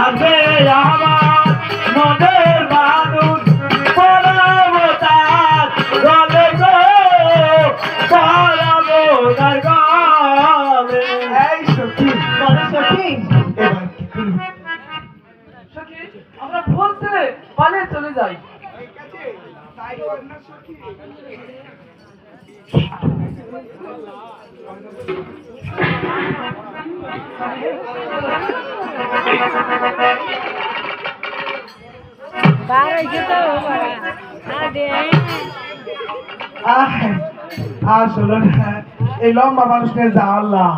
আছে আমার মনের মানুষ পরবতার গলে গো পরব তার গলে। এই সখী মানে সখী এবার কি করি? সখী আমরা ভুল ছেড়ে পালিয়ে চলে যাই। তাই কর না সখী। আসলে এই লম্বা মানুষকে যা আল্লাহ